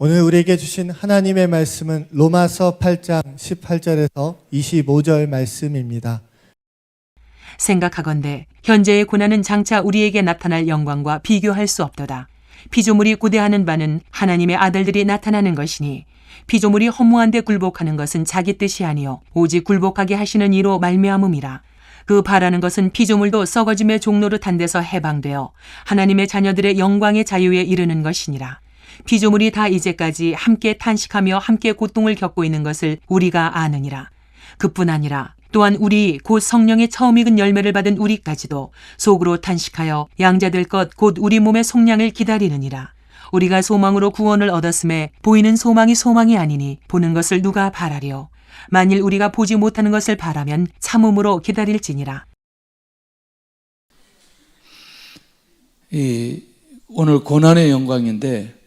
오늘 우리에게 주신 하나님의 말씀은 로마서 8장 18절에서 25절 말씀입니다. 생각하건대 현재의 고난은 장차 우리에게 나타날 영광과 비교할 수 없도다. 피조물이 고대하는 바는 하나님의 아들들이 나타나는 것이니 피조물이 허무한 데 굴복하는 것은 자기 뜻이 아니요 오직 굴복하게 하시는 이로 말미암음이라. 그 바라는 것은 피조물도 썩어짐의 종로를 탄 데서 해방되어 하나님의 자녀들의 영광의 자유에 이르는 것이니라. 피조물이 다 이제까지 함께 탄식하며 함께 고통을 겪고 있는 것을 우리가 아느니라. 그뿐 아니라 또한 우리 곧 성령의 처음 익은 열매를 받은 우리까지도 속으로 탄식하여 양자될 것 곧 우리 몸의 속량을 기다리느니라. 우리가 소망으로 구원을 얻었음에 보이는 소망이 소망이 아니니 보는 것을 누가 바라려. 만일 우리가 보지 못하는 것을 바라면 참음으로 기다릴지니라. 오늘 고난의 영광인데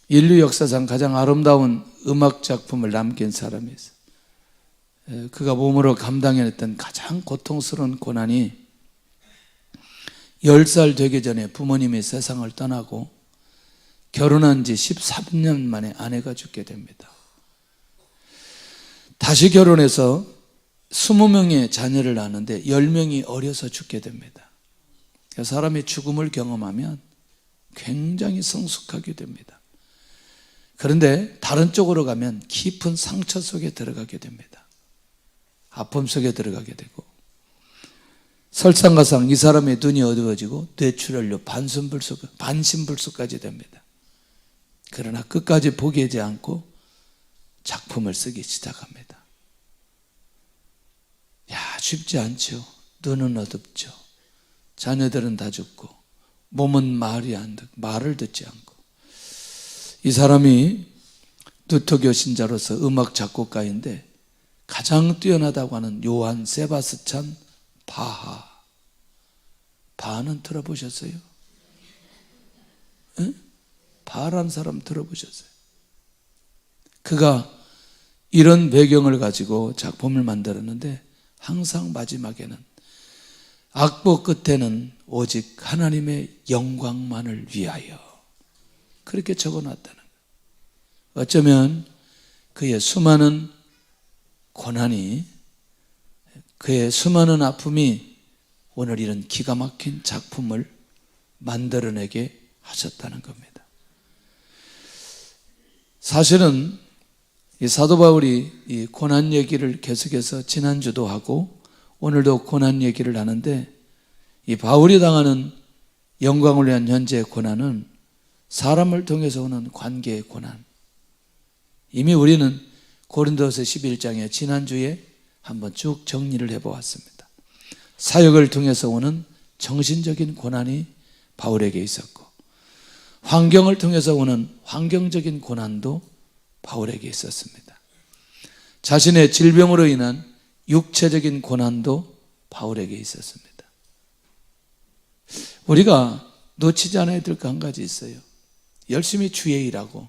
인류 역사상 가장 아름다운 음악 작품을 남긴 사람이 있어요. 그가 몸으로 감당해냈던 가장 고통스러운 고난이 10살 되기 전에 부모님이 세상을 떠나고 결혼한 지 13년 만에 아내가 죽게 됩니다. 다시 결혼해서 20명의 자녀를 낳는데 10명이 어려서 죽게 됩니다. 사람이 죽음을 경험하면 굉장히 성숙하게 됩니다. 그런데 다른 쪽으로 가면 깊은 상처 속에 들어가게 됩니다. 아픔 속에 들어가게 되고 설상가상 이 사람의 눈이 어두워지고 뇌출혈로 반신불수까지 됩니다. 그러나 끝까지 포기하지 않고 작품을 쓰기 시작합니다. 쉽지 않죠. 눈은 어둡죠. 자녀들은 다 죽고 몸은 말을 듣지 않고 이 사람이 누토교 신자로서 음악 작곡가인데 가장 뛰어나다고 하는 요한 세바스찬 바하는 들어보셨어요? 에? 바하라는 사람 들어보셨어요? 그가 이런 배경을 가지고 작품을 만들었는데 항상 마지막에는 악보 끝에는 오직 하나님의 영광만을 위하여 그렇게 적어놨다는 거예요. 어쩌면 그의 수많은 고난이 그의 수많은 아픔이 오늘 이런 기가 막힌 작품을 만들어내게 하셨다는 겁니다. 사실은 이 사도 바울이 이 고난 얘기를 계속해서 지난주도 하고 오늘도 고난 얘기를 하는데 이 바울이 당하는 영광을 위한 현재의 고난은 사람을 통해서 오는 관계의 고난. 이미 우리는 고린도서 11장에 지난주에 한번 쭉 정리를 해보았습니다. 사역을 통해서 오는 정신적인 고난이 바울에게 있었고 환경을 통해서 오는 환경적인 고난도 바울에게 있었습니다. 자신의 질병으로 인한 육체적인 고난도 바울에게 있었습니다. 우리가 놓치지 않아야 될 거 한 가지 있어요. 열심히 주의 일하고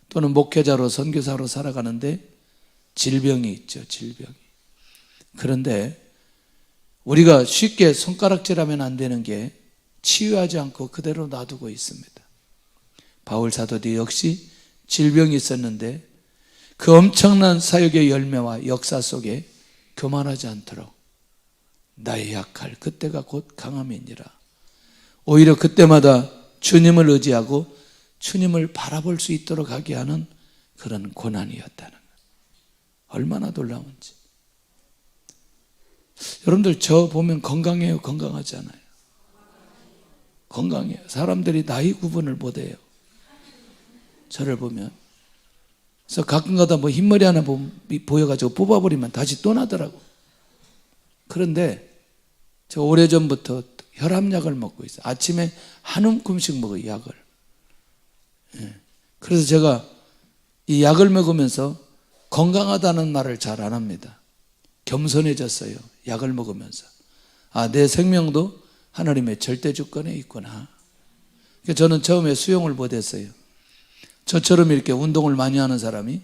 또는 목회자로 선교사로 살아가는데 질병이 있죠. 질병이. 그런데 우리가 쉽게 손가락질하면 안 되는 게 치유하지 않고 그대로 놔두고 있습니다. 바울 사도도 역시 질병이 있었는데 그 엄청난 사역의 열매와 역사 속에 교만하지 않도록 나의 약할 그때가 곧 강함이니라. 오히려 그때마다 주님을 의지하고 주님을 바라볼 수 있도록 하게 하는 그런 고난이었다는 거예요. 얼마나 놀라운지. 여러분들 저 보면 건강해요? 건강하지 않아요? 건강해요. 사람들이 나이 구분을 못해요. 저를 보면. 그래서 가끔가다 뭐 흰머리 하나 보여가지고 뽑아버리면 다시 또 나더라고. 그런데 저 오래전부터 혈압약을 먹고 있어요. 아침에 한 움큼씩 먹어요, 약을. 그래서 제가 이 약을 먹으면서 건강하다는 말을 잘 안 합니다. 겸손해졌어요. 약을 먹으면서. 내 생명도 하나님의 절대 주권에 있구나. 저는 처음에 수용을 못했어요. 저처럼 이렇게 운동을 많이 하는 사람이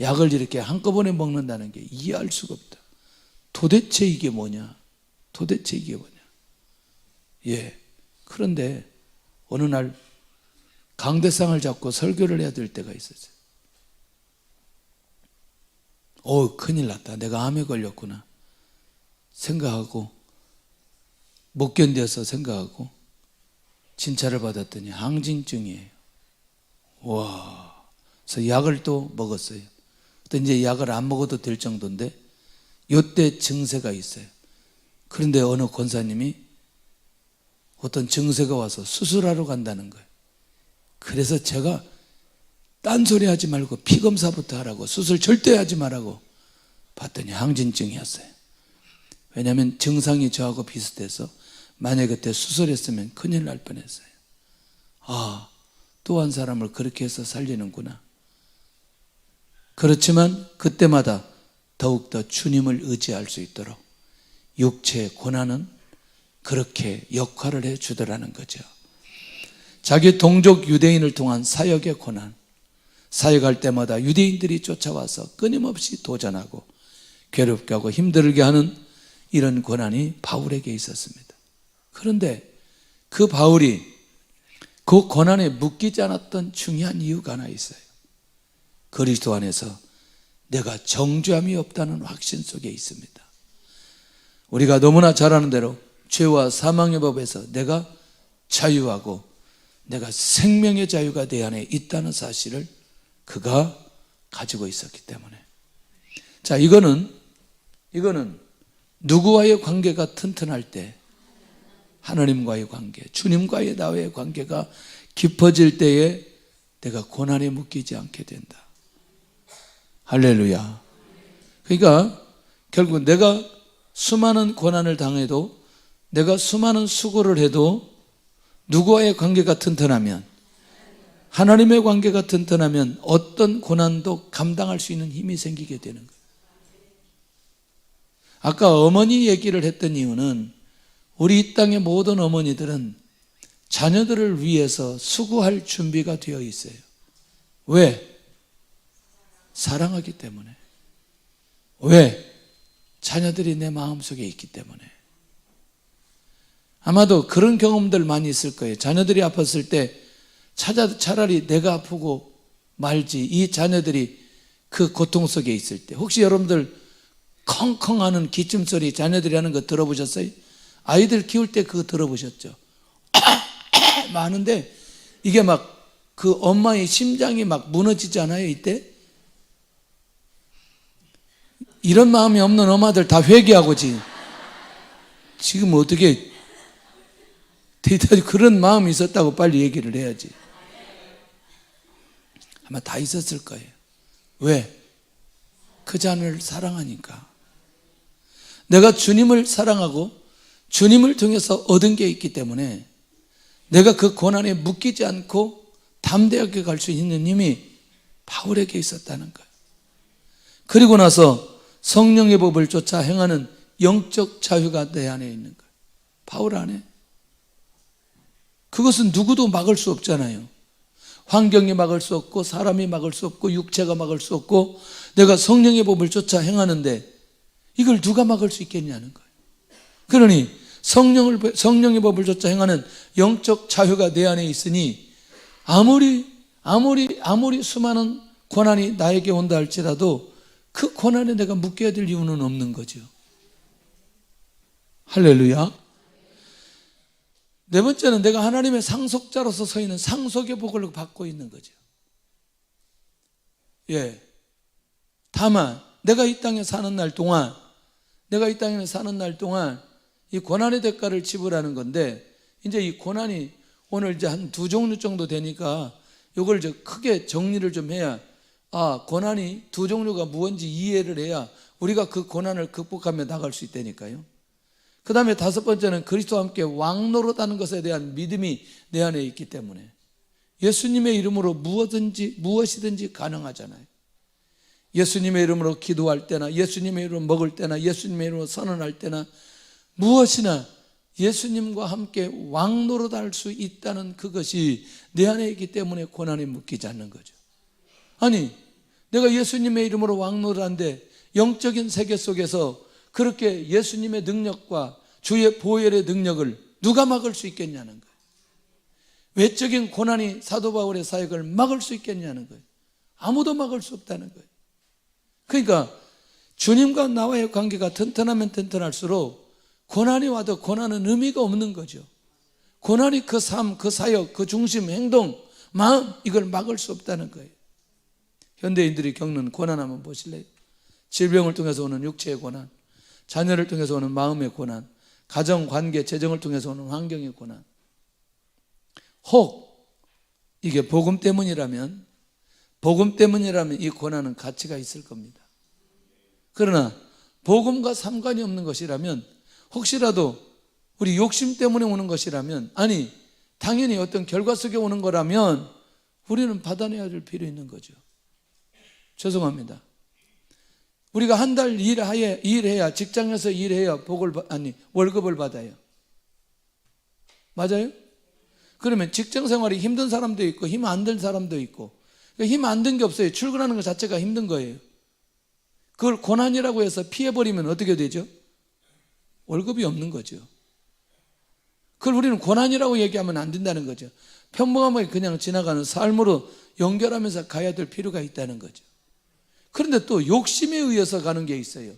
약을 이렇게 한꺼번에 먹는다는 게 이해할 수가 없다. 도대체 이게 뭐냐? 그런데 어느 날 강대상을 잡고 설교를 해야 될 때가 있었어요. 큰일 났다. 내가 암에 걸렸구나 생각하고, 못 견뎌서 생각하고 진찰을 받았더니 항진증이에요. 와, 그래서 약을 또 먹었어요. 또 이제 약을 안 먹어도 될 정도인데 이때 증세가 있어요. 그런데 어느 권사님이 어떤 증세가 와서 수술하러 간다는 거예요. 그래서 제가 딴소리 하지 말고 피검사부터 하라고, 수술 절대 하지 말라고 봤더니 항진증이었어요. 왜냐하면 증상이 저하고 비슷해서 만약에 그때 수술했으면 큰일 날 뻔했어요. 또 한 사람을 그렇게 해서 살리는구나. 그렇지만 그때마다 더욱더 주님을 의지할 수 있도록 육체의 고난은 그렇게 역할을 해주더라는 거죠. 자기 동족 유대인을 통한 사역의 고난, 사역할 때마다 유대인들이 쫓아와서 끊임없이 도전하고 괴롭게 하고 힘들게 하는 이런 고난이 바울에게 있었습니다. 그런데 그 바울이 그 고난에 묶이지 않았던 중요한 이유가 하나 있어요. 그리스도 안에서 내가 정죄함이 없다는 확신 속에 있습니다. 우리가 너무나 잘 아는 대로 죄와 사망의 법에서 내가 자유하고 내가 생명의 자유가 내 안에 있다는 사실을 그가 가지고 있었기 때문에. 자, 이거는 누구와의 관계가 튼튼할 때, 하나님과의 관계, 주님과의 나의 관계가 깊어질 때에 내가 고난에 묶이지 않게 된다. 할렐루야. 그러니까 결국 내가 수많은 고난을 당해도, 내가 수많은 수고를 해도 누구와의 관계가 튼튼하면, 하나님의 관계가 튼튼하면 어떤 고난도 감당할 수 있는 힘이 생기게 되는 거예요. 아까 어머니 얘기를 했던 이유는 우리 이 땅의 모든 어머니들은 자녀들을 위해서 수고할 준비가 되어 있어요. 왜? 사랑하기 때문에. 왜? 자녀들이 내 마음속에 있기 때문에. 아마도 그런 경험들 많이 있을 거예요. 자녀들이 아팠을 때 차라리 내가 아프고 말지, 이 자녀들이 그 고통 속에 있을 때. 혹시 여러분들 컹컹하는 기침소리 자녀들이 하는 거 들어보셨어요? 아이들 키울 때 그거 들어보셨죠? 많은데 이게 막 그 엄마의 심장이 막 무너지지 않아요? 이때? 이런 마음이 없는 엄마들 다 회개하고 지금 어떻게 그런 마음이 있었다고 빨리 얘기를 해야지. 아마 다 있었을 거예요. 왜? 그 자녀를 사랑하니까. 내가 주님을 사랑하고 주님을 통해서 얻은 게 있기 때문에 내가 그 고난에 묶이지 않고 담대하게 갈 수 있는 힘이 바울에게 있었다는 거예요. 그리고 나서 성령의 법을 쫓아 행하는 영적 자유가 내 안에 있는 거예요. 바울 안에. 그것은 누구도 막을 수 없잖아요. 환경이 막을 수 없고 사람이 막을 수 없고 육체가 막을 수 없고 내가 성령의 법을 쫓아 행하는데 이걸 누가 막을 수 있겠냐는 거예요. 그러니 성령의 법을 쫓아 행하는 영적 자유가 내 안에 있으니 아무리 수많은 고난이 나에게 온다 할지라도 그 고난에 내가 묶여야 될 이유는 없는 거죠. 할렐루야. 네 번째는 내가 하나님의 상속자로서 서 있는 상속의 복을 받고 있는 거죠. 예. 다만 내가 이 땅에 사는 날 동안 이 고난의 대가를 지불하는 건데, 이제 이 고난이 오늘 이제 한 두 종류 정도 되니까 이걸 이제 크게 정리를 좀 해야, 고난이 두 종류가 무엇인지 이해를 해야 우리가 그 고난을 극복하며 나갈 수 있다니까요. 그 다음에 다섯 번째는 그리스도와 함께 왕노릇하는 것에 대한 믿음이 내 안에 있기 때문에 예수님의 이름으로 무엇이든지 가능하잖아요. 예수님의 이름으로 기도할 때나 예수님의 이름으로 먹을 때나 예수님의 이름으로 선언할 때나 무엇이나 예수님과 함께 왕노릇할 수 있다는 그것이 내 안에 있기 때문에 고난에 묶이지 않는 거죠. 아니, 내가 예수님의 이름으로 왕노릇하는데 영적인 세계 속에서 그렇게 예수님의 능력과 주의 보혈의 능력을 누가 막을 수 있겠냐는 거예요. 외적인 고난이 사도 바울의 사역을 막을 수 있겠냐는 거예요. 아무도 막을 수 없다는 거예요. 그러니까 주님과 나와의 관계가 튼튼하면 튼튼할수록 고난이 와도 고난은 의미가 없는 거죠. 고난이 그 삶, 그 사역, 그 중심, 행동, 마음, 이걸 막을 수 없다는 거예요. 현대인들이 겪는 고난 한번 보실래요? 질병을 통해서 오는 육체의 고난, 자녀를 통해서 오는 마음의 고난, 가정, 관계, 재정을 통해서 오는 환경의 고난. 혹 이게 복음 때문이라면 이 고난은 가치가 있을 겁니다. 그러나 복음과 상관이 없는 것이라면, 혹시라도 우리 욕심 때문에 오는 것이라면, 아니 당연히 어떤 결과 속에 오는 거라면 우리는 받아내야 될 필요 있는 거죠. 죄송합니다. 우리가 한 달 일해야, 직장에서 일해야 월급을 받아요. 맞아요? 그러면 직장 생활이 힘든 사람도 있고 힘 안 든 사람도 있고, 힘 안 든 게 없어요. 출근하는 것 자체가 힘든 거예요. 그걸 고난이라고 해서 피해버리면 어떻게 되죠? 월급이 없는 거죠. 그걸 우리는 고난이라고 얘기하면 안 된다는 거죠. 평범하게 그냥 지나가는 삶으로 연결하면서 가야 될 필요가 있다는 거죠. 그런데 또 욕심에 의해서 가는 게 있어요.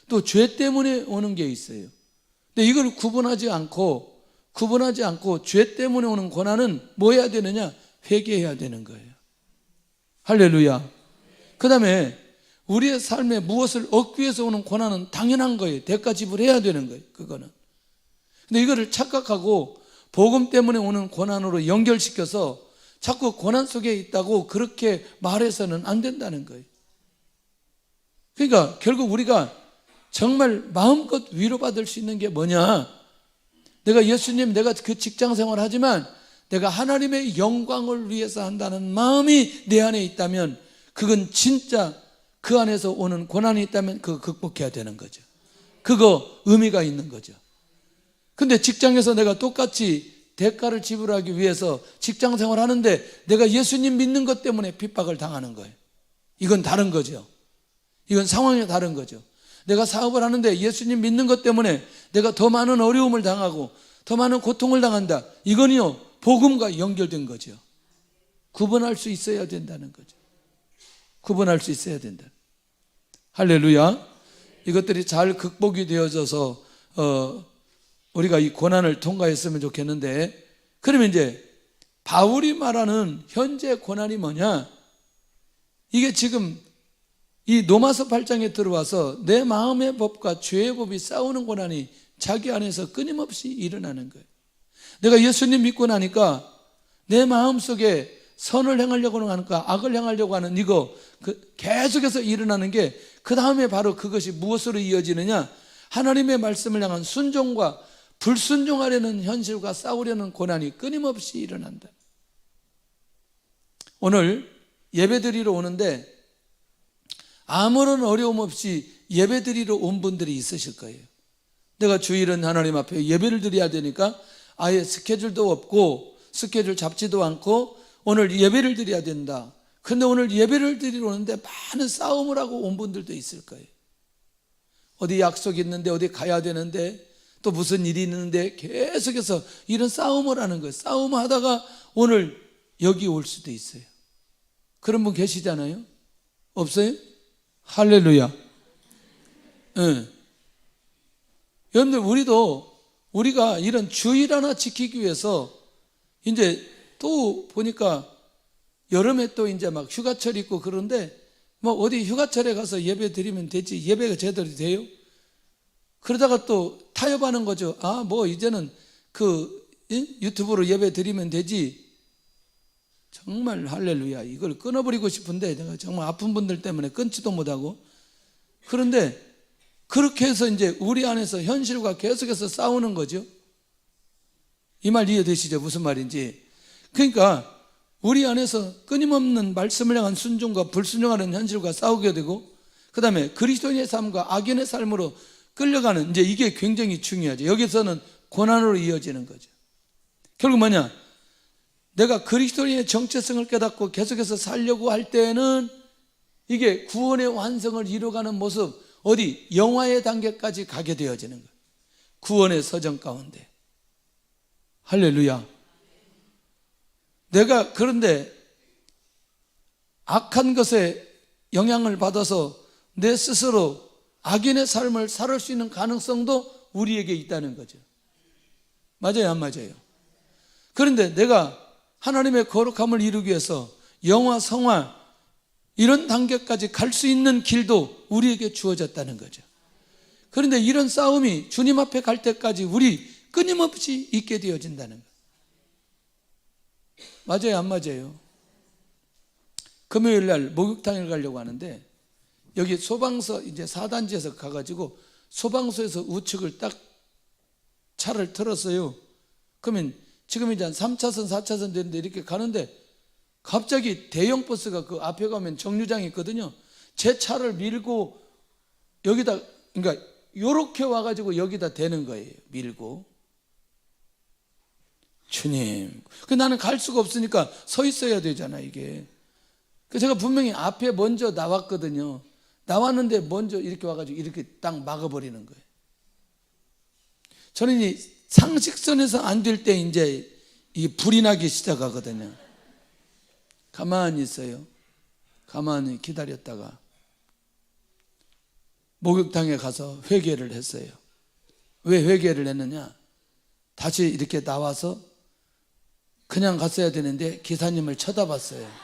또 죄 때문에 오는 게 있어요. 근데 이걸 구분하지 않고 죄 때문에 오는 고난은 뭐 해야 되느냐? 회개해야 되는 거예요. 할렐루야. 그 다음에 우리의 삶에 무엇을 얻기 위해서 오는 고난은 당연한 거예요. 대가 지불해야 되는 거예요. 그거는. 근데 이거를 착각하고 복음 때문에 오는 고난으로 연결시켜서 자꾸 고난 속에 있다고 그렇게 말해서는 안 된다는 거예요. 그러니까 결국 우리가 정말 마음껏 위로받을 수 있는 게 뭐냐? 내가 예수님, 내가 그 직장 생활 하지만 내가 하나님의 영광을 위해서 한다는 마음이 내 안에 있다면, 그건 진짜 그 안에서 오는 고난이 있다면 그거 극복해야 되는 거죠. 그거 의미가 있는 거죠. 근데 직장에서 내가 똑같이 대가를 지불하기 위해서 직장 생활 하는데 내가 예수님 믿는 것 때문에 핍박을 당하는 거예요. 이건 다른 거죠. 이건 상황이 다른 거죠. 내가 사업을 하는데 예수님 믿는 것 때문에 내가 더 많은 어려움을 당하고 더 많은 고통을 당한다. 이건요, 복음과 연결된 거죠. 구분할 수 있어야 된다는 거죠. 구분할 수 있어야 된다. 할렐루야. 이것들이 잘 극복이 되어져서 우리가 이 고난을 통과했으면 좋겠는데, 그러면 이제 바울이 말하는 현재 고난이 뭐냐? 이게 지금 이 로마서 8장에 들어와서 내 마음의 법과 죄의 법이 싸우는 고난이 자기 안에서 끊임없이 일어나는 거예요. 내가 예수님 믿고 나니까 내 마음속에 선을 행하려고 하는가 악을 행하려고 하는 이거 계속해서 일어나는 게, 그 다음에 바로 그것이 무엇으로 이어지느냐? 하나님의 말씀을 향한 순종과 불순종하려는 현실과 싸우려는 고난이 끊임없이 일어난다. 오늘 예배드리러 오는데 아무런 어려움 없이 예배드리러 온 분들이 있으실 거예요. 내가 주일은 하나님 앞에 예배를 드려야 되니까 아예 스케줄도 없고 스케줄 잡지도 않고 오늘 예배를 드려야 된다. 근데 오늘 예배를 드리러 오는데 많은 싸움을 하고 온 분들도 있을 거예요. 어디 약속이 있는데 어디 가야 되는데 또 무슨 일이 있는데 계속해서 이런 싸움을 하는 거예요. 싸움하다가 오늘 여기 올 수도 있어요. 그런 분 계시잖아요. 없어요? 할렐루야. 네. 여러분들, 우리가 이런 주일 하나 지키기 위해서 이제 또 보니까 여름에 또 이제 막 휴가철 있고 그런데 뭐 어디 휴가철에 가서 예배 드리면 되지, 예배가 제대로 돼요? 그러다가 또 타협하는 거죠. 아, 뭐 이제는 유튜브로 예배 드리면 되지. 정말 할렐루야. 이걸 끊어버리고 싶은데 내가 정말 아픈 분들 때문에 끊지도 못하고. 그런데 그렇게 해서 이제 우리 안에서 현실과 계속해서 싸우는 거죠. 이 말 이해되시죠? 무슨 말인지. 그러니까 우리 안에서 끊임없는 말씀을 향한 순종과 불순종하는 현실과 싸우게 되고, 그 다음에 그리스도인의 삶과 악인의 삶으로 끌려가는, 이제 이게 굉장히 중요하죠. 여기서는 고난으로 이어지는 거죠. 결국 뭐냐? 내가 그리스도인의 정체성을 깨닫고 계속해서 살려고 할 때는 이게 구원의 완성을 이루어가는 모습, 어디 영화의 단계까지 가게 되어지는 거예요. 구원의 서정 가운데. 할렐루야. 내가 그런데 악한 것에 영향을 받아서 내 스스로 악인의 삶을 살 수 있는 가능성도 우리에게 있다는 거죠. 맞아요, 안 맞아요? 그런데 내가 하나님의 거룩함을 이루기 위해서 영화, 성화 이런 단계까지 갈 수 있는 길도 우리에게 주어졌다는 거죠. 그런데 이런 싸움이 주님 앞에 갈 때까지 우리 끊임없이 있게 되어진다는 거예요. 맞아요, 안 맞아요? 금요일 날 목욕탕을 가려고 하는데 여기 소방서 이제 4단지에서 가가지고 소방서에서 우측을 딱 차를 틀었어요. 그러면 지금 이제 한 3차선, 4차선 되는데 이렇게 가는데 갑자기 대형 버스가 그 앞에 가면 정류장이 있거든요. 제 차를 밀고 여기다, 그러니까 요렇게 와가지고 여기다 대는 거예요. 밀고. 주님. 나는 갈 수가 없으니까 서 있어야 되잖아, 이게. 제가 분명히 앞에 먼저 나왔거든요. 나왔는데 먼저 이렇게 와가지고 이렇게 딱 막아버리는 거예요. 저는 이 상식선에서 안 될 때 이제 이 불이 나기 시작하거든요. 가만히 있어요. 가만히 기다렸다가 목욕탕에 가서 회개를 했어요. 왜 회개를 했느냐? 다시 이렇게 나와서 그냥 갔어야 되는데 기사님을 쳐다봤어요.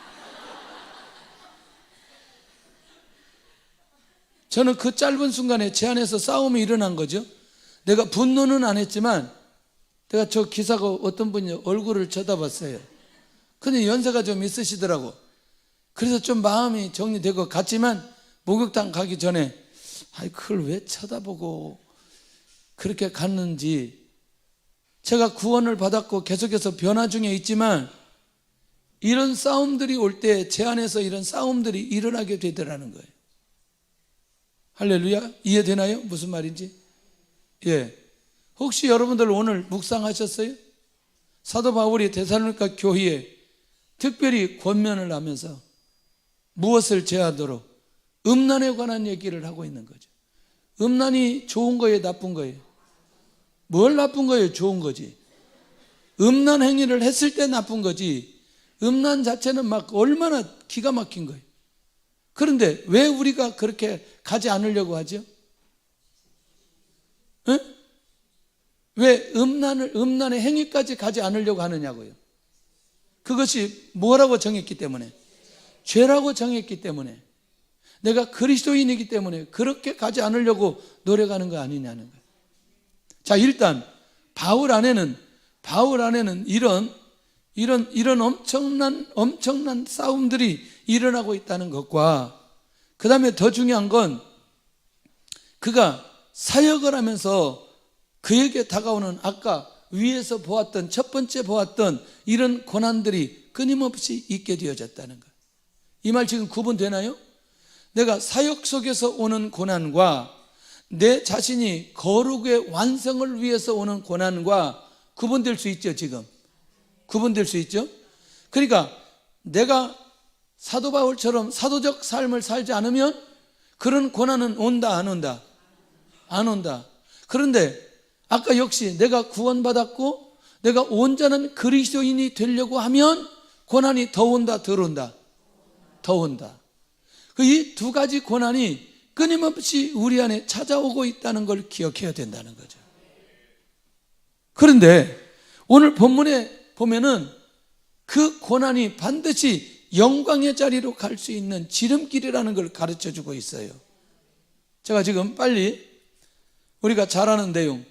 저는 그 짧은 순간에 제 안에서 싸움이 일어난 거죠. 내가 분노는 안 했지만 내가 저 기사가 어떤 분이 얼굴을 쳐다봤어요. 근데 연세가 좀 있으시더라고. 그래서 좀 마음이 정리되고 갔지만 목욕탕 가기 전에 그걸 왜 쳐다보고 그렇게 갔는지, 제가 구원을 받았고 계속해서 변화 중에 있지만 이런 싸움들이 올 때 제 안에서 이런 싸움들이 일어나게 되더라는 거예요. 할렐루야. 이해되나요? 무슨 말인지? 예. 혹시 여러분들 오늘 묵상하셨어요? 사도 바울이 데살로니가 교회에 특별히 권면을 하면서 무엇을 제하도록 음란에 관한 얘기를 하고 있는 거죠. 음란이 좋은 거예요, 나쁜 거예요? 뭘 나쁜 거예요? 좋은 거지. 음란 행위를 했을 때 나쁜 거지, 음란 자체는 막 얼마나 기가 막힌 거예요. 그런데 왜 우리가 그렇게 가지 않으려고 하죠? 에? 왜 음란의 행위까지 가지 않으려고 하느냐고요. 그것이 뭐라고 정했기 때문에? 죄라고 정했기 때문에. 내가 그리스도인이기 때문에 그렇게 가지 않으려고 노력하는 거 아니냐는 거예요. 자, 일단 바울 안에는 이런 엄청난 싸움들이 일어나고 있다는 것과, 그 다음에 더 중요한 건 그가 사역을 하면서 그에게 다가오는 아까 위에서 보았던 첫 번째 보았던 이런 고난들이 끊임없이 있게 되어졌다는 거예요. 이 말 지금 구분되나요? 내가 사역 속에서 오는 고난과 내 자신이 거룩의 완성을 위해서 오는 고난과 구분될 수 있죠. 지금 구분될 수 있죠. 그러니까 내가 사도 바울처럼 사도적 삶을 살지 않으면 그런 고난은 온다, 안 온다? 안 온다. 그런데 아까 역시 내가 구원받았고 내가 온전한 그리스도인이 되려고 하면 고난이 더 온다, 덜 온다? 더 온다. 이 두 가지 고난이 끊임없이 우리 안에 찾아오고 있다는 걸 기억해야 된다는 거죠. 그런데 오늘 본문에 보면은 그 고난이 반드시 영광의 자리로 갈 수 있는 지름길이라는 걸 가르쳐 주고 있어요. 제가 지금 빨리 우리가 잘 아는 내용,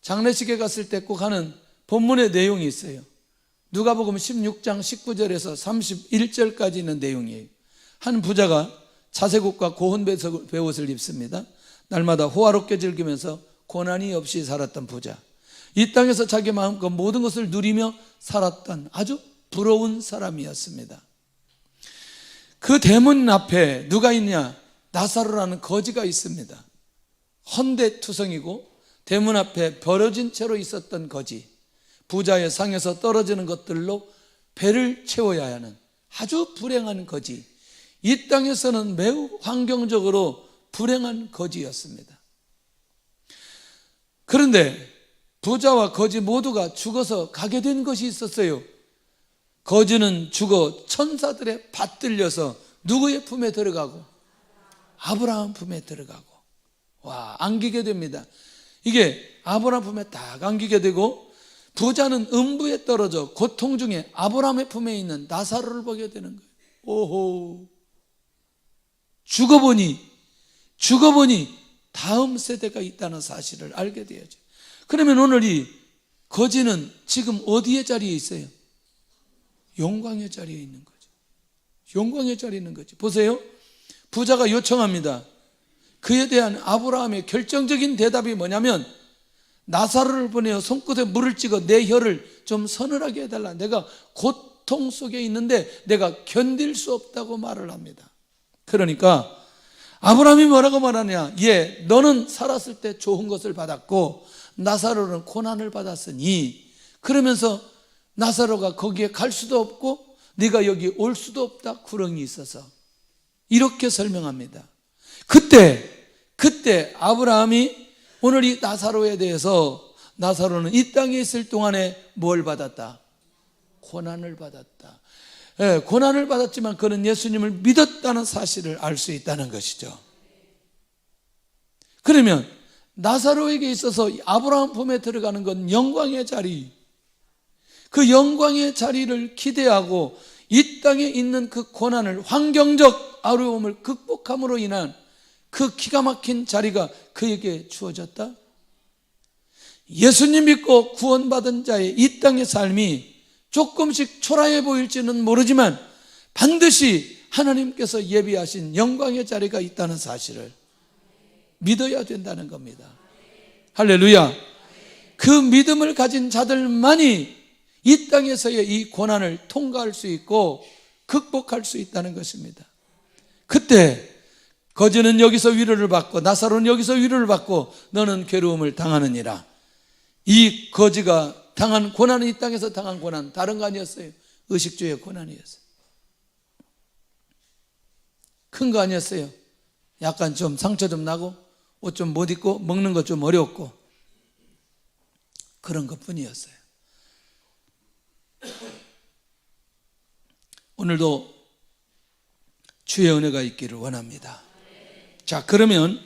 장례식에 갔을 때 꼭 하는 본문의 내용이 있어요. 누가복음 16장 19절에서 31절까지 있는 내용이에요. 한 부자가 자색옷과 고운 베옷을 입습니다. 날마다 호화롭게 즐기면서 고난이 없이 살았던 부자, 이 땅에서 자기 마음껏 모든 것을 누리며 살았던 아주 부러운 사람이었습니다. 그 대문 앞에 누가 있냐? 나사로라는 거지가 있습니다. 헌데투성이고 대문 앞에 버려진 채로 있었던 거지, 부자의 상에서 떨어지는 것들로 배를 채워야 하는 아주 불행한 거지, 이 땅에서는 매우 환경적으로 불행한 거지였습니다. 그런데 부자와 거지 모두가 죽어서 가게 된 것이 있었어요. 거지는 죽어 천사들의 받들려서 누구의 품에 들어가고? 아브라함 품에 들어가고. 와, 안기게 됩니다. 이게 아브라함 품에 딱 안기게 되고, 부자는 음부에 떨어져 고통 중에 아브라함의 품에 있는 나사로를 보게 되는 거예요. 오호, 죽어보니 다음 세대가 있다는 사실을 알게 되어져. 그러면 오늘 이 거지는 지금 어디의 자리에 있어요? 영광의 자리에 있는 거죠. 영광의 자리에 있는 거죠. 보세요. 부자가 요청합니다. 그에 대한 아브라함의 결정적인 대답이 뭐냐면, 나사로를 보내어 손끝에 물을 찍어 내 혀를 좀 서늘하게 해달라. 내가 고통 속에 있는데 내가 견딜 수 없다고 말을 합니다. 그러니까 아브라함이 뭐라고 말하냐? 예, 너는 살았을 때 좋은 것을 받았고 나사로는 고난을 받았으니, 그러면서 나사로가 거기에 갈 수도 없고 네가 여기 올 수도 없다. 구렁이 있어서. 이렇게 설명합니다. 그때 아브라함이 오늘 이 나사로에 대해서, 나사로는 이 땅에 있을 동안에 뭘 받았다? 고난을 받았다. 예, 고난을 받았지만 그는 예수님을 믿었다는 사실을 알 수 있다는 것이죠. 그러면 나사로에게 있어서 아브라함 품에 들어가는 건 영광의 자리, 그 영광의 자리를 기대하고 이 땅에 있는 그 고난을, 환경적 어려움을 극복함으로 인한 그 기가 막힌 자리가 그에게 주어졌다. 예수님 믿고 구원받은 자의 이 땅의 삶이 조금씩 초라해 보일지는 모르지만 반드시 하나님께서 예비하신 영광의 자리가 있다는 사실을 믿어야 된다는 겁니다. 할렐루야. 그 믿음을 가진 자들만이 이 땅에서의 이 고난을 통과할 수 있고 극복할 수 있다는 것입니다. 그때 거지는 여기서 위로를 받고 나사로는 여기서 위로를 받고 너는 괴로움을 당하느니라. 이 거지가 당한 고난은, 이 땅에서 당한 고난 다른 거 아니었어요. 의식주의 고난이었어요. 큰 거 아니었어요. 약간 좀 상처 좀 나고 옷 좀 못 입고 먹는 거 좀 어렵고 그런 것뿐이었어요. 오늘도 주의 은혜가 있기를 원합니다. 자, 그러면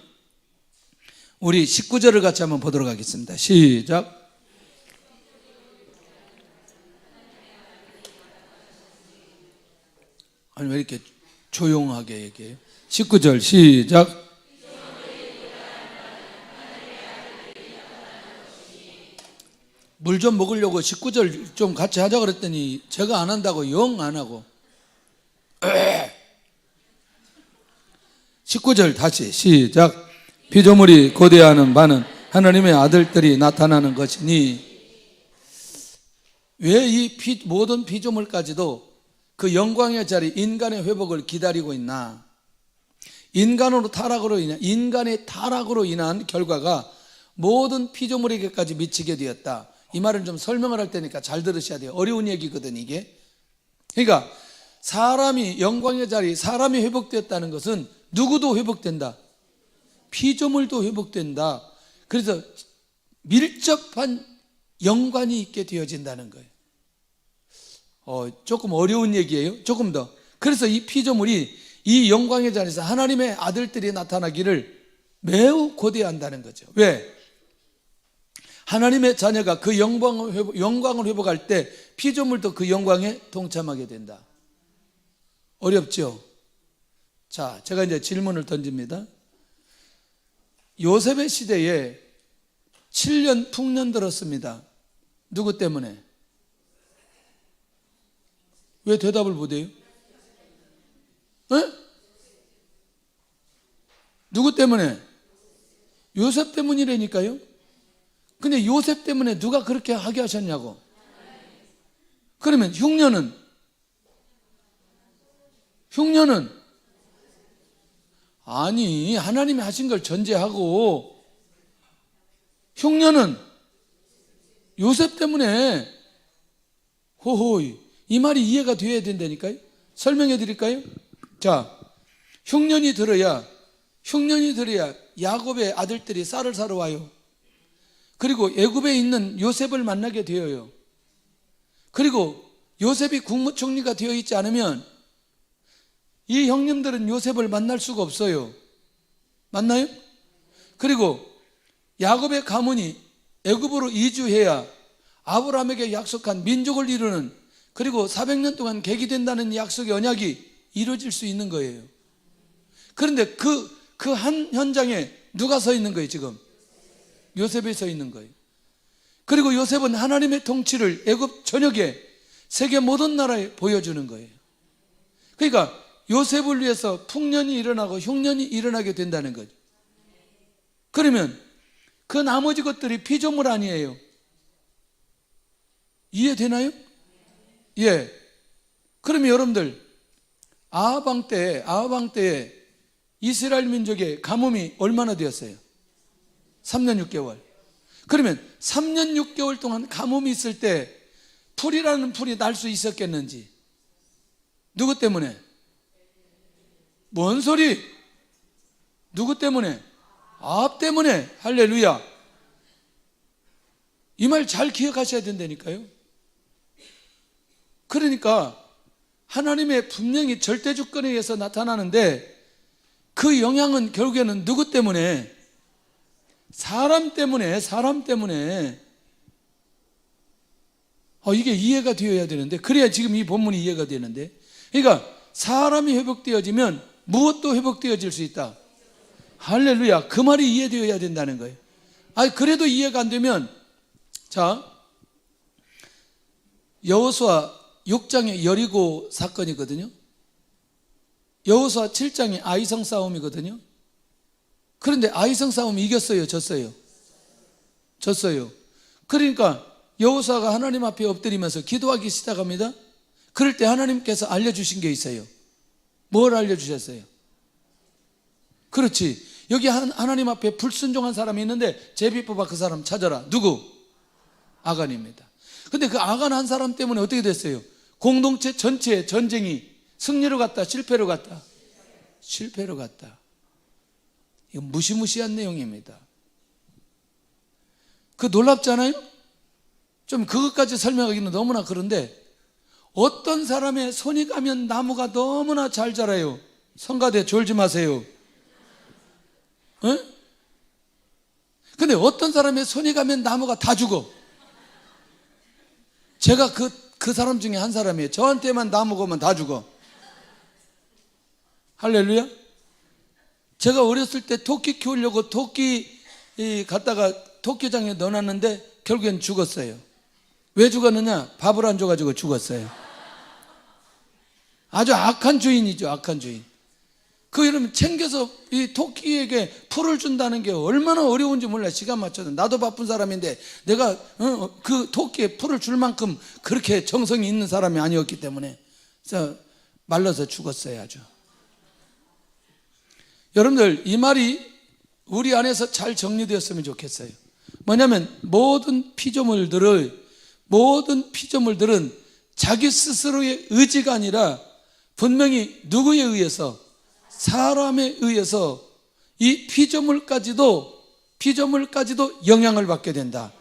우리 19절을 같이 한번 보도록 하겠습니다. 시작. 아니, 왜 이렇게 조용하게 얘기해요? 19절 시작. 물 좀 먹으려고 19절 좀 같이 하자 그랬더니 제가 안 한다고 영 안 하고. 19절 다시 시작. 피조물이 고대하는 바는 하나님의 아들들이 나타나는 것이니. 왜 이 모든 피조물까지도 그 영광의 자리, 인간의 회복을 기다리고 있나? 인간의 타락으로 인한 결과가 모든 피조물에게까지 미치게 되었다. 이 말을 좀 설명을 할 테니까 잘 들으셔야 돼요. 어려운 얘기거든 이게. 그러니까 사람이, 영광의 자리, 사람이 회복되었다는 것은 누구도 회복된다. 피조물도 회복된다. 그래서 밀접한 연관이 있게 되어진다는 거예요. 조금 어려운 얘기예요. 조금 더. 그래서 이 피조물이 이 영광의 자리에서 하나님의 아들들이 나타나기를 매우 고대한다는 거죠. 왜? 하나님의 자녀가 그 영광을 회복할 때 피조물도 그 영광에 동참하게 된다. 어렵죠? 자, 제가 이제 질문을 던집니다. 요셉의 시대에 7년 풍년 들었습니다. 누구 때문에? 왜 대답을 못해요? 누구 때문에? 요셉 때문이라니까요. 근데 요셉 때문에 누가 그렇게 하게 하셨냐고. 그러면 흉년은 아니, 하나님이 하신 걸 전제하고 흉년은 요셉 때문에. 호호이, 이 말이 이해가 되어야 된다니까요. 설명해 드릴까요? 자, 흉년이 들어야 야곱의 아들들이 쌀을 사러 와요. 그리고 애굽에 있는 요셉을 만나게 되어요. 그리고 요셉이 국무총리가 되어 있지 않으면 이 형님들은 요셉을 만날 수가 없어요. 맞나요? 그리고 야곱의 가문이 애굽으로 이주해야 아브라함에게 약속한 민족을 이루는, 그리고 400년 동안 객이 된다는 약속의 언약이 이루어질 수 있는 거예요. 그런데 그 한 현장에 누가 서 있는 거예요? 지금 요셉이 서 있는 거예요. 그리고 요셉은 하나님의 통치를 애굽 전역에, 세계 모든 나라에 보여주는 거예요. 그러니까 요셉을 위해서 풍년이 일어나고 흉년이 일어나게 된다는 거죠. 그러면 그 나머지 것들이 피조물 아니에요? 이해되나요? 예. 그러면 여러분들, 아하방 때에 이스라엘 민족의 가뭄이 얼마나 되었어요? 3년 6개월. 그러면 3년 6개월 동안 가뭄이 있을 때 풀이라는 풀이 날 수 있었겠는지? 누구 때문에? 뭔 소리? 누구 때문에? 아합 때문에. 할렐루야. 이 말 잘 기억하셔야 된다니까요. 그러니까 하나님의 분명히 절대 주권에 의해서 나타나는데, 그 영향은 결국에는 누구 때문에? 사람 때문에. 이게 이해가 되어야 되는데, 그래야 지금 이 본문이 이해가 되는데, 그러니까 사람이 회복되어지면 무엇도 회복되어질 수 있다. 할렐루야. 그 말이 이해되어야 된다는 거예요. 그래도 이해가 안 되면, 자, 여호수아 6장의 여리고 사건이거든요. 여호수아 7장의 아이성 싸움이거든요. 그런데 아이성 싸움 이겼어요, 졌어요? 졌어요. 그러니까 여호수아가 하나님 앞에 엎드리면서 기도하기 시작합니다. 그럴 때 하나님께서 알려주신 게 있어요. 뭘 알려주셨어요? 그렇지. 여기 하나님 앞에 불순종한 사람이 있는데 제비 뽑아 그 사람 찾아라. 누구? 아간입니다. 근데 그 아간 한 사람 때문에 어떻게 됐어요? 공동체 전체의 전쟁이 승리로 갔다, 실패로 갔다? 실패로 갔다. 이건 무시무시한 내용입니다. 그 놀랍잖아요? 좀 그것까지 설명하기는 너무나 그런데, 어떤 사람의 손이 가면 나무가 너무나 잘 자라요. 성가대 졸지 마세요. 근데 어떤 사람의 손이 가면 나무가 다 죽어. 제가 그 사람 중에 한 사람이에요. 저한테만 나무가 오면 다 죽어. 할렐루야. 제가 어렸을 때 토끼 키우려고 토끼 갖다가 토끼장에 넣어놨는데 결국엔 죽었어요. 왜 죽었느냐? 밥을 안 줘가지고 죽었어요. 아주 악한 주인이죠, 악한 주인. 여러분 챙겨서 이 토끼에게 풀을 준다는 게 얼마나 어려운지 몰라요. 시간 맞춰서. 나도 바쁜 사람인데 내가 그 토끼에 풀을 줄 만큼 그렇게 정성이 있는 사람이 아니었기 때문에 말라서 죽었어요, 아주. 여러분들, 이 말이 우리 안에서 잘 정리되었으면 좋겠어요. 뭐냐면 모든 피조물들은 자기 스스로의 의지가 아니라 분명히 누구에 의해서? 사람에 의해서 이 피조물까지도 영향을 받게 된다.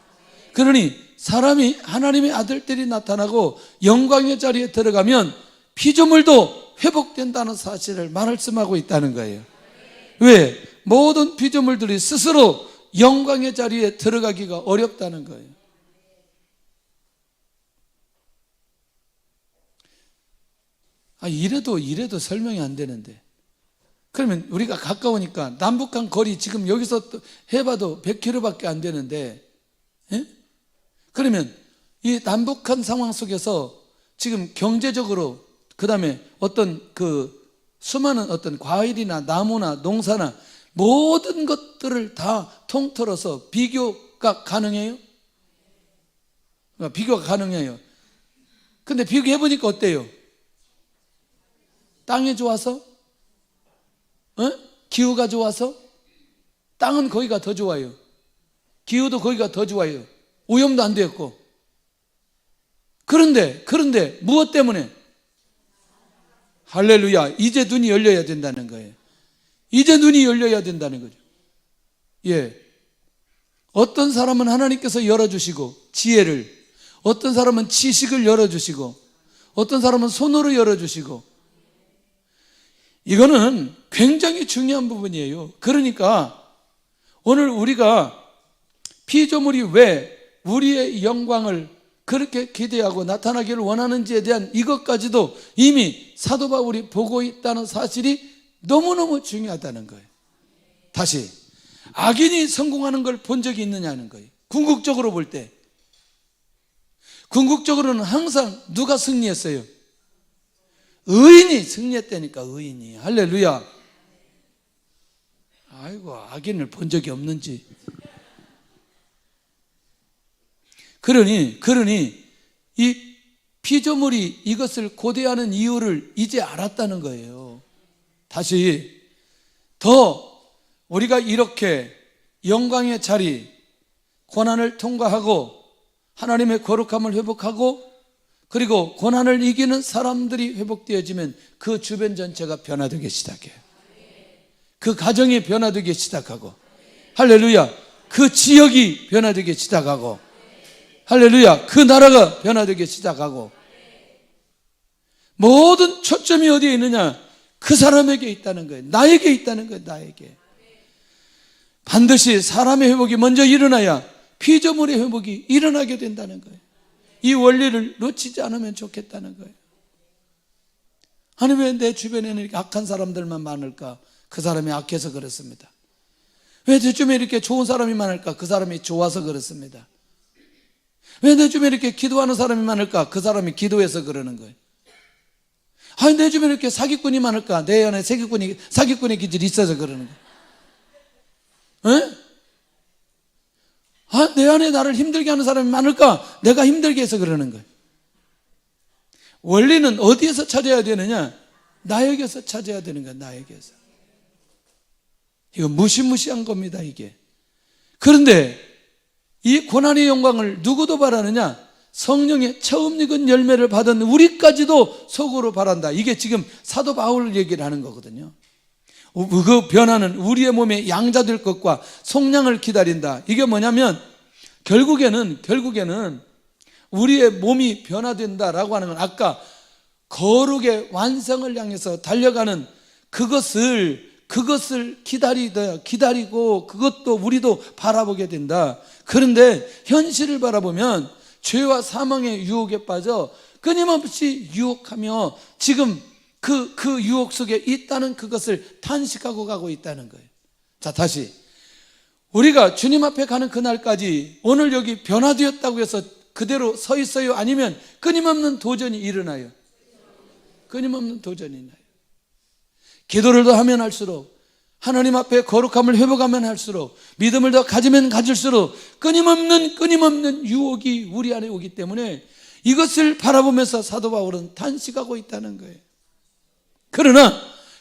그러니 사람이 하나님의 아들들이 나타나고 영광의 자리에 들어가면 피조물도 회복된다는 사실을 말씀하고 있다는 거예요. 왜? 모든 피조물들이 스스로 영광의 자리에 들어가기가 어렵다는 거예요. 이래도 설명이 안 되는데. 그러면 우리가 가까우니까 남북한 거리 지금 여기서 해봐도 100km밖에 안 되는데, 그러면 이 남북한 상황 속에서 지금 경제적으로, 그 다음에 어떤 수많은 어떤 과일이나 나무나 농사나 모든 것들을 다 통틀어서 비교가 가능해요? 비교가 가능해요. 근데 비교해보니까 어때요? 땅이 좋아서? 기후가 좋아서? 땅은 거기가 더 좋아요. 기후도 거기가 더 좋아요. 오염도 안 되었고. 그런데 무엇 때문에? 할렐루야. 이제 눈이 열려야 된다는 거예요. 이제 눈이 열려야 된다는 거죠. 예. 어떤 사람은 하나님께서 열어주시고 지혜를, 어떤 사람은 지식을 열어주시고, 어떤 사람은 손으로 열어주시고. 이거는 굉장히 중요한 부분이에요. 그러니까 오늘 우리가 피조물이 왜 우리의 영광을 그렇게 기대하고 나타나기를 원하는지에 대한 이것까지도 이미 사도 바울이 보고 있다는 사실이 너무너무 중요하다는 거예요. 다시, 악인이 성공하는 걸 본 적이 있느냐는 거예요. 궁극적으로 볼 때. 궁극적으로는 항상 누가 승리했어요? 의인이 승리했다니까, 의인이. 할렐루야. 아이고, 악인을 본 적이 없는지. 그러니 이 피조물이 이것을 고대하는 이유를 이제 알았다는 거예요. 다시 더 우리가 이렇게 영광의 자리, 고난을 통과하고 하나님의 거룩함을 회복하고 그리고 고난을 이기는 사람들이 회복되어지면 그 주변 전체가 변화되기 시작해요. 그 가정이 변화되기 시작하고, 할렐루야, 그 지역이 변화되기 시작하고, 할렐루야, 그 나라가 변화되기 시작하고, 모든 초점이 어디에 있느냐? 그 사람에게 있다는 거예요. 나에게 있다는 거예요. 나에게. 반드시 사람의 회복이 먼저 일어나야 피조물의 회복이 일어나게 된다는 거예요. 이 원리를 놓치지 않으면 좋겠다는 거예요. 아니, 왜 내 주변에는 이렇게 악한 사람들만 많을까? 그 사람이 악해서 그렇습니다. 왜 내 주변에 이렇게 좋은 사람이 많을까? 그 사람이 좋아서 그렇습니다. 왜 내 주변에 이렇게 기도하는 사람이 많을까? 그 사람이 기도해서 그러는 거예요. 아니, 내 주변에 이렇게 사기꾼이 많을까? 내 안에 사기꾼의 기질이 있어서 그러는 거예요. 에? 아, 내 안에 나를 힘들게 하는 사람이 많을까? 내가 힘들게 해서 그러는 거예요. 원리는 어디에서 찾아야 되느냐? 나에게서 찾아야 되는 거야, 나에게서. 이거 무시무시한 겁니다, 이게. 그런데 이 고난의 영광을 누구도 바라느냐? 성령의 처음 익은 열매를 받은 우리까지도 속으로 바란다. 이게 지금 사도 바울 얘기를 하는 거거든요. 그 변화는 우리의 몸에 양자될 것과 속량을 기다린다. 이게 뭐냐면 결국에는 우리의 몸이 변화된다라고 하는 건 아까 거룩의 완성을 향해서 달려가는 그것을 기다리고 그것도 우리도 바라보게 된다. 그런데 현실을 바라보면 죄와 사망의 유혹에 빠져 끊임없이 유혹하며 지금 그 유혹 속에 있다는 그것을 탄식하고 가고 있다는 거예요. 자, 다시 우리가 주님 앞에 가는 그날까지 오늘 여기 변화되었다고 해서 그대로 서 있어요? 아니면 끊임없는 도전이 일어나요? 끊임없는 도전이 나요. 기도를 더 하면 할수록, 하나님 앞에 거룩함을 회복하면 할수록, 믿음을 더 가지면 가질수록 끊임없는 유혹이 우리 안에 오기 때문에 이것을 바라보면서 사도 바울은 탄식하고 있다는 거예요.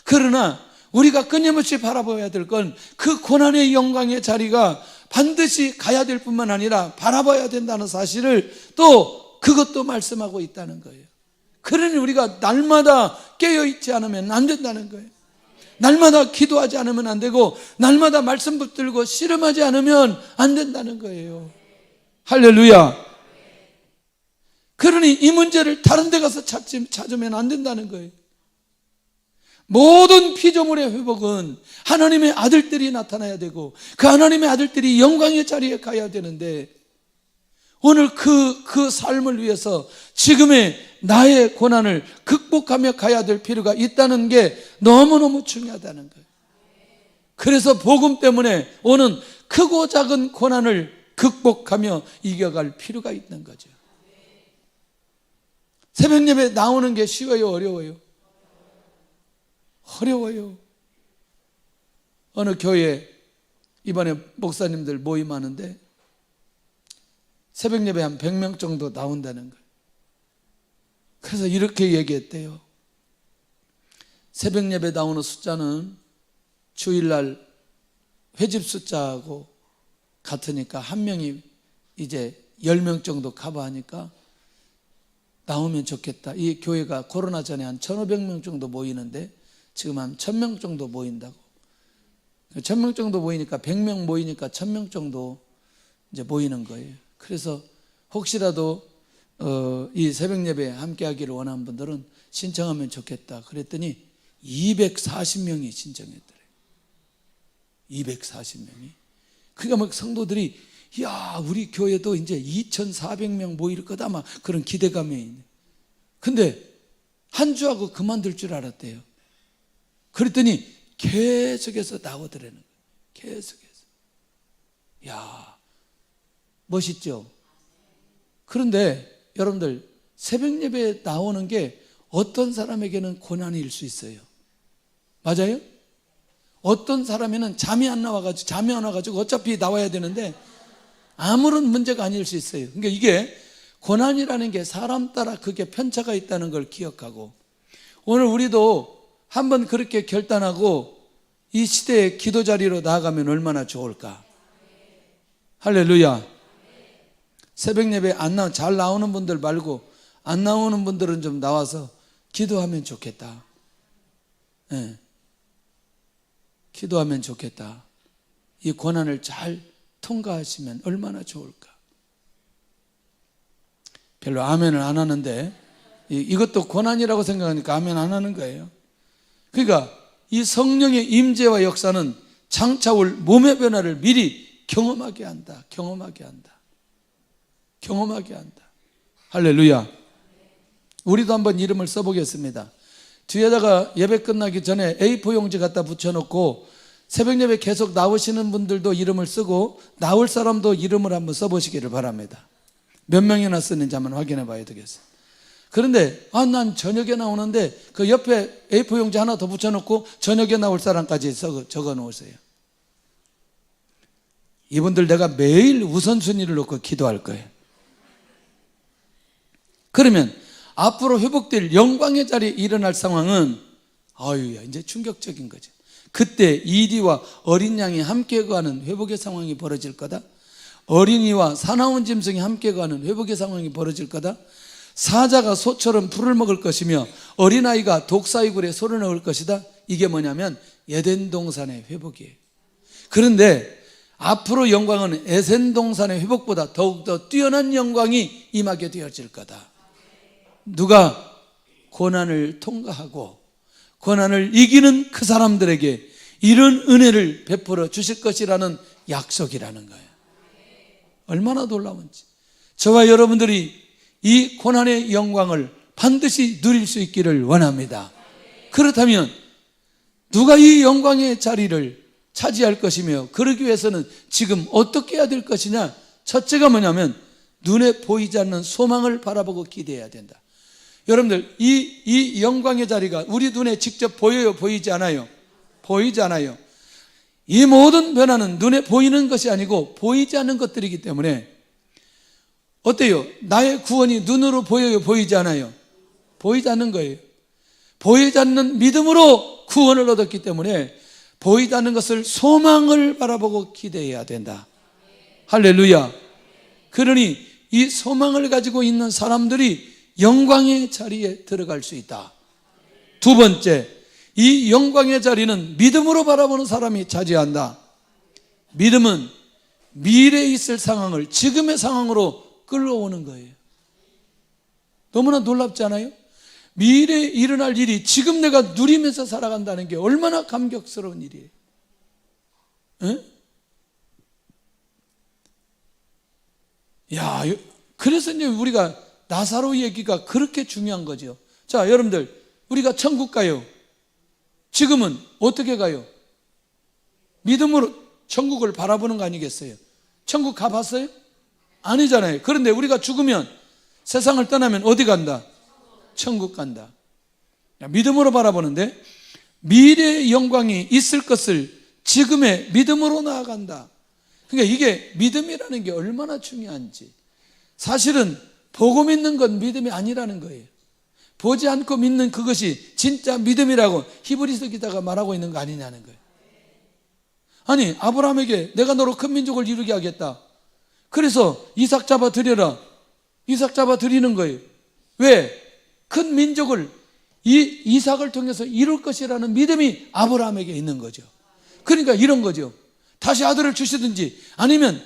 그러나 우리가 끊임없이 바라봐야 될 건 그 고난의 영광의 자리가 반드시 가야 될 뿐만 아니라 바라봐야 된다는 사실을 또 그것도 말씀하고 있다는 거예요. 그러니 우리가 날마다 깨어있지 않으면 안 된다는 거예요. 날마다 기도하지 않으면 안 되고 날마다 말씀 붙들고 씨름하지 않으면 안 된다는 거예요. 할렐루야. 그러니 이 문제를 다른 데 가서 찾으면 안 된다는 거예요. 모든 피조물의 회복은 하나님의 아들들이 나타나야 되고 그 하나님의 아들들이 영광의 자리에 가야 되는데 오늘 그 삶을 위해서 지금의 나의 고난을 극복하며 가야 될 필요가 있다는 게 너무너무 중요하다는 거예요. 그래서 복음 때문에 오는 크고 작은 고난을 극복하며 이겨갈 필요가 있는 거죠. 새벽 예배 나오는 게 쉬워요, 어려워요? 어려워요. 어느 교회 이번에 목사님들 모임하는데 새벽 예배 한 100명 정도 나온다는 거예요. 그래서 이렇게 얘기했대요. 새벽 예배 나오는 숫자는 주일날 회집 숫자하고 같으니까 한 명이 이제 10명 정도 커버하니까 나오면 좋겠다. 이 교회가 코로나 전에 한 1,500명 정도 모이는데 지금 한 1,000명 정도 모인다고. 1,000명 정도 모이니까 100명 모이니까 1,000명 정도 이제 모이는 거예요. 그래서 혹시라도 이 새벽 예배에 함께 하기를 원하는 분들은 신청하면 좋겠다. 그랬더니 240명이 신청했더래요. 240명이. 그러니까 막 성도들이 야, 우리 교회도 이제 2,400명 모일 거다 막 그런 기대감이 있네. 근데 한 주하고 그만둘 줄 알았대요. 그랬더니 계속해서 나오더라는 거예요. 계속해서. 야, 멋있죠? 그런데 여러분들 새벽 예배에 나오는 게 어떤 사람에게는 고난일 수 있어요. 맞아요? 어떤 사람에는 잠이 안 와가지고 어차피 나와야 되는데 아무런 문제가 아닐 수 있어요. 그러니까 이게 고난이라는 게 사람 따라 그게 편차가 있다는 걸 기억하고, 오늘 우리도 한번 그렇게 결단하고 이 시대의 기도 자리로 나아가면 얼마나 좋을까. 할렐루야. 새벽 예배 잘 나오는 분들 말고 안 나오는 분들은 좀 나와서 기도하면 좋겠다. 네. 기도하면 좋겠다. 이 고난을 잘 통과하시면 얼마나 좋을까. 별로 아멘을 안 하는데 이것도 고난이라고 생각하니까 아멘 안 하는 거예요. 그러니까 이 성령의 임재와 역사는 장차 올 몸의 변화를 미리 경험하게 한다. 경험하게 한다. 경험하게 한다. 할렐루야. 우리도 한번 이름을 써보겠습니다. 뒤에다가 예배 끝나기 전에 A4 용지 갖다 붙여놓고 새벽 예배 계속 나오시는 분들도 이름을 쓰고 나올 사람도 이름을 한번 써보시기를 바랍니다. 몇 명이나 쓰는지 한번 확인해 봐야 되겠어요. 그런데 난 저녁에 나오는데 그 옆에 A4 용지 하나 더 붙여놓고 저녁에 나올 사람까지 적어 놓으세요. 이분들 내가 매일 우선순위를 놓고 기도할 거예요. 그러면 앞으로 회복될 영광의 자리에 일어날 상황은 이제 충격적인 거죠. 그때 이리와 어린 양이 함께 가는 회복의 상황이 벌어질 거다. 어린이와 사나운 짐승이 함께 가는 회복의 상황이 벌어질 거다. 사자가 소처럼 풀을 먹을 것이며 어린아이가 독사이굴에 소를 넣을 것이다. 이게 뭐냐면 에덴 동산의 회복이에요. 그런데 앞으로 영광은 에덴 동산의 회복보다 더욱더 뛰어난 영광이 임하게 되어질 거다. 누가 고난을 통과하고 고난을 이기는 그 사람들에게 이런 은혜를 베풀어 주실 것이라는 약속이라는 거예요. 얼마나 놀라운지. 저와 여러분들이 이 고난의 영광을 반드시 누릴 수 있기를 원합니다. 그렇다면 누가 이 영광의 자리를 차지할 것이며 그러기 위해서는 지금 어떻게 해야 될 것이냐. 첫째가 뭐냐면 눈에 보이지 않는 소망을 바라보고 기대해야 된다. 여러분들 이 영광의 자리가 우리 눈에 직접 보여요? 보이지 않아요? 보이지 않아요. 이 모든 변화는 눈에 보이는 것이 아니고 보이지 않는 것들이기 때문에 어때요? 나의 구원이 눈으로 보여요? 보이지 않아요? 보이지 않는 거예요. 보이지 않는 믿음으로 구원을 얻었기 때문에 보이지 않는 것을 소망을 바라보고 기대해야 된다. 할렐루야. 그러니 이 소망을 가지고 있는 사람들이 영광의 자리에 들어갈 수 있다. 두 번째, 이 영광의 자리는 믿음으로 바라보는 사람이 차지한다. 믿음은 미래에 있을 상황을 지금의 상황으로 끌어오는 거예요. 너무나 놀랍지 않아요? 미래에 일어날 일이 지금 내가 누리면서 살아간다는 게 얼마나 감격스러운 일이에요. 에? 야, 그래서 이제 우리가 나사로 얘기가 그렇게 중요한 거죠. 자, 여러분들, 우리가 천국 가요. 지금은 어떻게 가요? 믿음으로 천국을 바라보는 거 아니겠어요? 천국 가봤어요? 아니잖아요. 그런데 우리가 죽으면 세상을 떠나면 어디 간다? 천국 간다. 믿음으로 바라보는데 미래의 영광이 있을 것을 지금의 믿음으로 나아간다. 그러니까 이게 믿음이라는 게 얼마나 중요한지. 사실은 보고 믿는 건 믿음이 아니라는 거예요. 보지 않고 믿는 그것이 진짜 믿음이라고 히브리서 기자가 말하고 있는 거 아니냐는 거예요. 아니, 아브라함에게 내가 너로 큰 민족을 이루게 하겠다. 그래서 이삭 잡아 드려라. 이삭 잡아 드리는 거예요. 왜? 큰 민족을 이삭을 통해서 이룰 것이라는 믿음이 아브라함에게 있는 거죠. 그러니까 이런 거죠. 다시 아들을 주시든지 아니면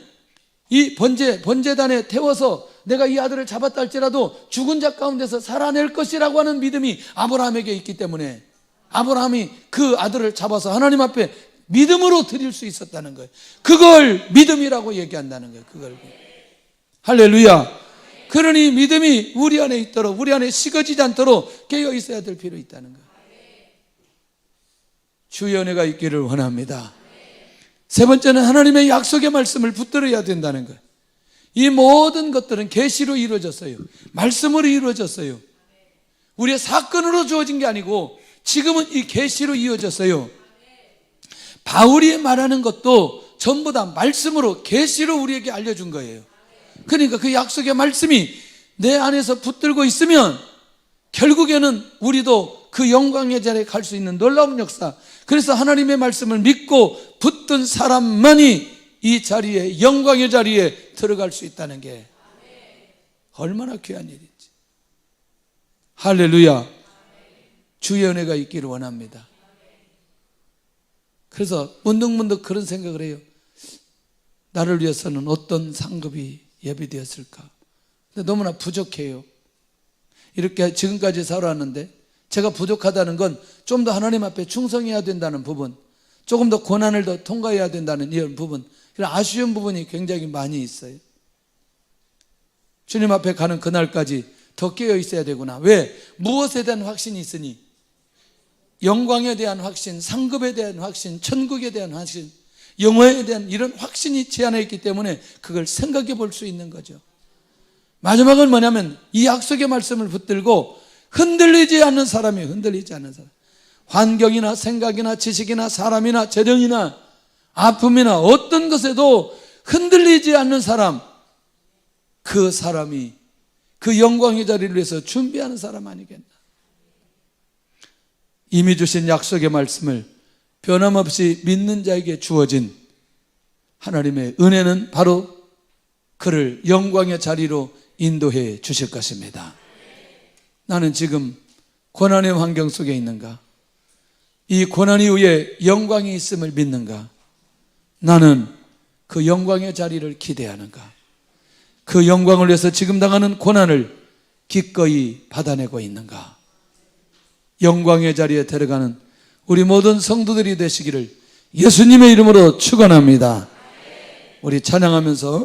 이 번제단에 태워서 내가 이 아들을 잡았다 할지라도 죽은 자 가운데서 살아낼 것이라고 하는 믿음이 아브라함에게 있기 때문에 아브라함이 그 아들을 잡아서 하나님 앞에 믿음으로 드릴 수 있었다는 거예요. 그걸 믿음이라고 얘기한다는 거예요. 그걸. 할렐루야. 그러니 믿음이 우리 안에 있도록, 우리 안에 식어지지 않도록 깨어 있어야 될 필요 있다는 거예요. 주의 은혜가 있기를 원합니다. 세 번째는 하나님의 약속의 말씀을 붙들어야 된다는 거예요. 이 모든 것들은 계시로 이루어졌어요. 말씀으로 이루어졌어요. 우리의 사건으로 주어진 게 아니고 지금은 이 계시로 이루어졌어요. 바울이 말하는 것도 전부 다 말씀으로 계시로 우리에게 알려준 거예요. 그러니까 그 약속의 말씀이 내 안에서 붙들고 있으면 결국에는 우리도 그 영광의 자리에 갈 수 있는 놀라운 역사. 그래서 하나님의 말씀을 믿고 붙든 사람만이 이 자리에, 영광의 자리에 들어갈 수 있다는 게 얼마나 귀한 일인지. 할렐루야. 주의 은혜가 있기를 원합니다. 그래서 문득문득 그런 생각을 해요. 나를 위해서는 어떤 상급이 예비되었을까? 근데 너무나 부족해요. 이렇게 지금까지 살아왔는데 제가 부족하다는 건 좀 더 하나님 앞에 충성해야 된다는 부분, 조금 더 고난을 더 통과해야 된다는 이런 부분, 이런 아쉬운 부분이 굉장히 많이 있어요. 주님 앞에 가는 그날까지 더 깨어 있어야 되구나. 왜? 무엇에 대한 확신이 있으니? 영광에 대한 확신, 상급에 대한 확신, 천국에 대한 확신, 영화에 대한 이런 확신이 제 안에 있기 때문에 그걸 생각해 볼 수 있는 거죠. 마지막은 뭐냐면 이 약속의 말씀을 붙들고 흔들리지 않는 사람이에요. 흔들리지 않는 사람. 환경이나 생각이나 지식이나 사람이나 재정이나 아픔이나 어떤 것에도 흔들리지 않는 사람, 그 사람이 그 영광의 자리를 위해서 준비하는 사람 아니겠나. 이미 주신 약속의 말씀을 변함없이 믿는 자에게 주어진 하나님의 은혜는 바로 그를 영광의 자리로 인도해 주실 것입니다. 나는 지금 고난의 환경 속에 있는가? 이 고난 이후에 영광이 있음을 믿는가? 나는 그 영광의 자리를 기대하는가? 그 영광을 위해서 지금 당하는 고난을 기꺼이 받아내고 있는가? 영광의 자리에 들어가는 우리 모든 성도들이 되시기를 예수님의 이름으로 축원합니다. 우리 찬양하면서